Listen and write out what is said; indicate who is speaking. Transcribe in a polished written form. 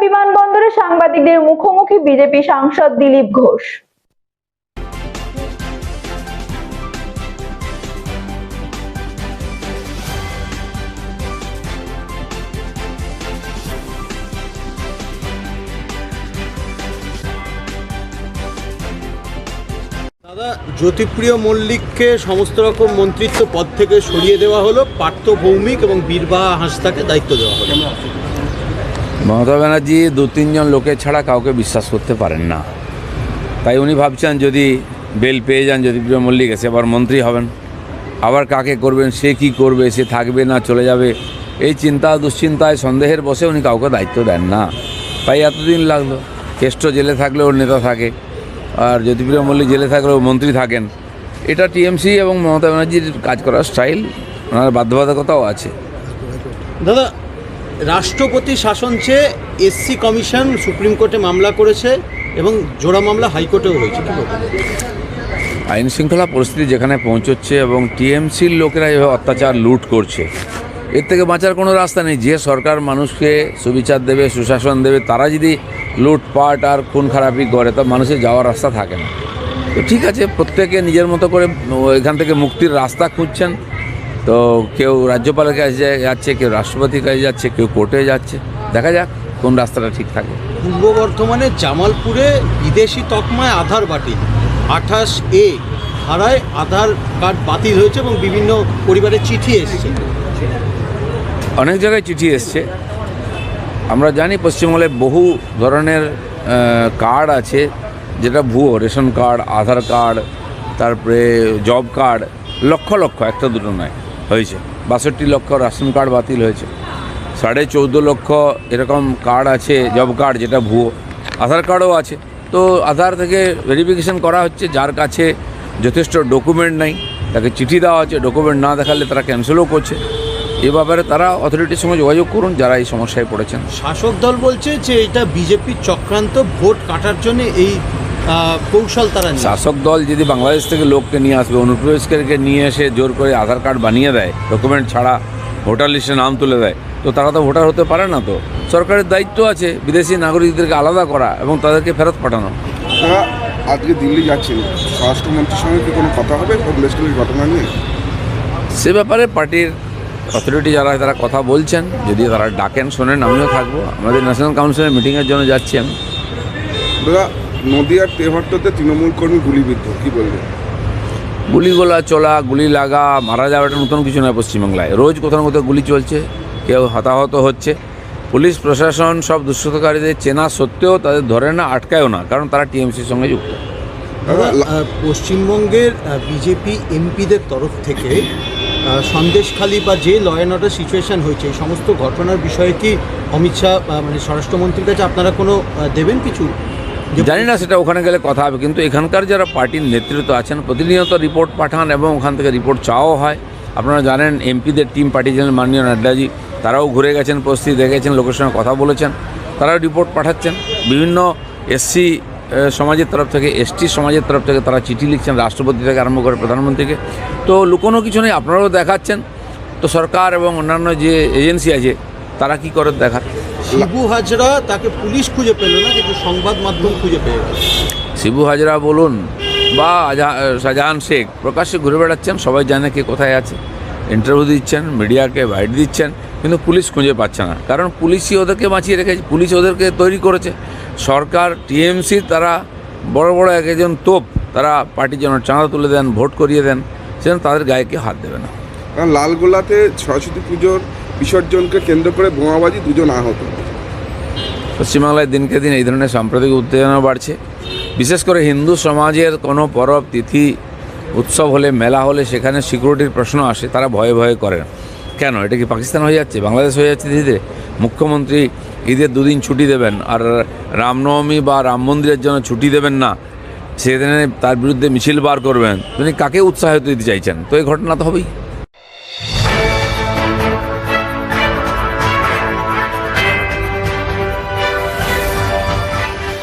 Speaker 1: বিমানবন্দরে সাংবাদিকদের মুখোমুখি বিজেপি সাংসদ দিলীপ ঘোষ।
Speaker 2: দাদা, জ্যোতিপ্রিয় মল্লিককে সমস্ত রকম মন্ত্রিত্ব পদ থেকে সরিয়ে দেওয়া হলো, পার্থ ভৌমিক এবং বীরবাহা হাঁসদাকে দায়িত্ব দেওয়া হলো।
Speaker 3: মমতা ব্যানার্জি দু তিনজন লোকের ছাড়া কাউকে বিশ্বাস করতে পারেন না, তাই উনি ভাবছেন যদি বেল পেয়ে যান জ্যোতিপ্রিয় মল্লিক, সে আবার মন্ত্রী হবেন, আবার কাকে করবেন, সে কি করবে, সে থাকবে না চলে যাবে, এই চিন্তা দুশ্চিন্তায় সন্দেহের বসে উনি কাউকে দায়িত্ব দেন না। তাই এতদিন লাগলো। কেষ্ট জেলে থাকলে ওর নেতা থাকে, আর জ্যোতিপ্রিয় মল্লিক জেলে থাকলেও মন্ত্রী থাকেন। এটা টিএমসি এবং মমতা ব্যানার্জির কাজ করার স্টাইল, ওনার বাধ্যবাধকতাও আছে।
Speaker 2: দাদা, রাষ্ট্রপতি শাসন চেয়ে এসসি কমিশন সুপ্রিম কোর্টে মামলা করেছে এবং জোড়া মামলা হাইকোর্টেও হয়েছে, কি বলবেন?
Speaker 3: আইন শৃঙ্খলা পরিস্থিতি যেখানে পৌঁছচ্ছে এবং টিএমসির লোকেরা এভাবে অত্যাচার লুট করছে, এর থেকে বাঁচার কোনো রাস্তা নেই। যে সরকার মানুষকে সুবিচার দেবে, সুশাসন দেবে, তারা যদি লুটপাট আর খুন খারাপি করে, তা মানুষের যাওয়ার রাস্তা থাকে না। তো ঠিক আছে, প্রত্যেকে নিজের মতো করে এখান থেকে মুক্তির রাস্তা খুঁজছেন। তো কেউ রাজ্যপালের কাছে যাচ্ছে, কেউ রাষ্ট্রপতির কাছে যাচ্ছে, কেউ কোর্টে যাচ্ছে। দেখা যাক কোন রাস্তাটা ঠিক থাকে।
Speaker 2: পূর্ব বর্ধমানে জামালপুরে বিদেশি তকমায় আধার বাতিল, 28A ধারায় আধার কার্ড বাতিল হয়েছে এবং বিভিন্ন পরিবারের চিঠি এসেছে।
Speaker 3: অনেক জায়গায় চিঠি এসছে। আমরা জানি পশ্চিমবঙ্গে বহু ধরনের কার্ড আছে যেটা ভুয়ো, রেশন কার্ড, আধার কার্ড, তারপরে জব কার্ড, লক্ষ লক্ষ, একটা দুটো নয়, হয়েছে। 62 লক্ষ রেশন কার্ড বাতিল হয়েছে। 14.5 লক্ষ এরকম কার্ড আছে, জব কার্ড, যেটা ভুয়ো। আধার কার্ডও আছে। তো আধার থেকে ভেরিফিকেশন করা হচ্ছে। যার কাছে যথেষ্ট ডকুমেন্ট নেই তাকে চিঠি দেওয়া হচ্ছে, ডকুমেন্ট না দেখালে তারা ক্যান্সেলও করছে। এ ব্যাপারে তারা অথরিটির সঙ্গে যোগাযোগ করুন যারা এই সমস্যায় পড়েছেন।
Speaker 2: শাসক দল বলছে যে এটা বিজেপির চক্রান্ত, ভোট কাটার জন্য এই কৌশল তারা।
Speaker 3: শাসক দল যদি বাংলাদেশ থেকে লোককে নিয়ে আসবে, অনুপ্রবেশকারীকে নিয়ে এসে জোর করে আধার কার্ড বানিয়ে দেয়, ডকুমেন্ট ছাড়া ভোটার লিস্টে নাম তুলে দেয়, তো তারা তো ভোটার হতে পারে না। তো সরকারের দায়িত্ব আছে বিদেশি নাগরিকদেরকে আলাদা করা এবং তাদেরকে ফেরত পাঠানো।
Speaker 4: তারা আজকে দিল্লি যাচ্ছেন, স্বরাষ্ট্রমন্ত্রীর সঙ্গে কি কোনো কথা হবে কংগ্রেসগুলির ঘটনা নিয়ে?
Speaker 3: সে ব্যাপারে পার্টির অথরিটি যারা তারা কথা বলছেন, যদি তারা ডাকেন শোনেন, আমিও থাকবো। আমাদের ন্যাশনাল কাউন্সিলের মিটিংয়ের জন্য যাচ্ছি আমি।
Speaker 4: দাদা, নদিয়ার তেহট্টতে তৃণমূল কর্মী গুলিবিদ্ধ, কী বলবেন?
Speaker 3: গুলিগোলা চলা, গুলি লাগা, মারা যাওয়া, এটা নতুন কিছু নয় পশ্চিমবাংলায়। রোজ কোথাও কোথাও গুলি চলছে, কেউ হতাহত হচ্ছে। পুলিশ প্রশাসন সব দুষ্কৃতকারীদের চেনা সত্ত্বেও তাদের ধরে না, আটকায়ও না, কারণ তারা টিএমসির সঙ্গে যুক্ত।
Speaker 2: পশ্চিমবঙ্গের বিজেপি এমপিদের তরফ থেকে সন্দেশখালী বা যে ল অ্যান্ড অর্ডার সিচুয়েশন হয়েছে, এই সমস্ত ঘটনার বিষয়ে কি অমিত শাহ মানে স্বরাষ্ট্রমন্ত্রীর কাছে আপনারা কোনো দেবেন কিছু?
Speaker 3: জানি না, সেটা ওখানে গেলে কথা হবে। কিন্তু এখানকার যারা পার্টির নেতৃত্ব আছেন প্রতিনিয়ত রিপোর্ট পাঠান এবং ওখান থেকে রিপোর্ট চাওয়াও হয়। আপনারা জানেন এমপিদের টিম পাঠিয়েছেন মাননীয় নাড্ডাজি, তারাও ঘুরে গেছেন, পরিস্থিতি দেখেছেন, লোকের সঙ্গে কথা বলেছেন, তারাও রিপোর্ট পাঠাচ্ছেন। বিভিন্ন এসসি সমাজের তরফ থেকে, এসটি সমাজের তরফ থেকে তারা চিঠি লিখছেন রাষ্ট্রপতি থেকে আরম্ভ করে প্রধানমন্ত্রীকে। তো লুকোনো কিছু নেই, আপনারাও দেখাচ্ছেন। তো সরকার এবং অন্যান্য যে এজেন্সি আছে তারা কি করে দেখার।
Speaker 2: শিবু হাজরা তাকে পুলিশ খুঁজে পেল না, কিন্তু সংবাদ মাধ্যম খুঁজে পেয়ে গেল।
Speaker 3: শিবু হাজরা বলুন বা শাহজাহান শেখ প্রকাশ্যে ঘুরে বেড়াচ্ছেন, সবাই জানে কে কোথায় আছে, ইন্টারভিউ দিচ্ছেন, মিডিয়াকে বাইট দিচ্ছেন, কিন্তু পুলিশ খুঁজে পাচ্ছে না। কারণ পুলিশই ওদেরকে বাঁচিয়ে রেখেছে, পুলিশ ওদেরকে তৈরি করেছে। সরকার, টিএমসি, তারা বড় বড় একজন তোপ, তারা পার্টির জন্য চাঁদা তুলে দেন, ভোট করিয়ে দেন, সেজন্য তাদের গায়ে কেউ হাত দেবে না।
Speaker 4: লালগোলাতে সরস্বতী পুজোর বিসর্জনকে কেন্দ্র করে বোমাবাজি, 2 জন আহত।
Speaker 3: পশ্চিমবাংলায় দিনকে দিন এই ধরনের সাম্প্রদায়িক উত্তেজনা বাড়ছে। বিশেষ করে হিন্দু সমাজের কোনো পরব, তিথি, উৎসব হলে, মেলা হলে সেখানে সিকিউরিটির প্রশ্ন আসে, তারা ভয়ে ভয়ে করেন। কেন? এটা কি পাকিস্তান হয়ে যাচ্ছে, বাংলাদেশ হয়ে যাচ্ছে ধীরে ধীরে? মুখ্যমন্ত্রী ঈদের 2 দিন ছুটি দেবেন আর রামনবমী বা রাম মন্দিরের জন্য ছুটি দেবেন না, সেদিনে তার বিরুদ্ধে মিছিল বার করবেন। তিনি কাকে উৎসাহিত দিতে চাইছেন? তো এই ঘটনা তো হবেই।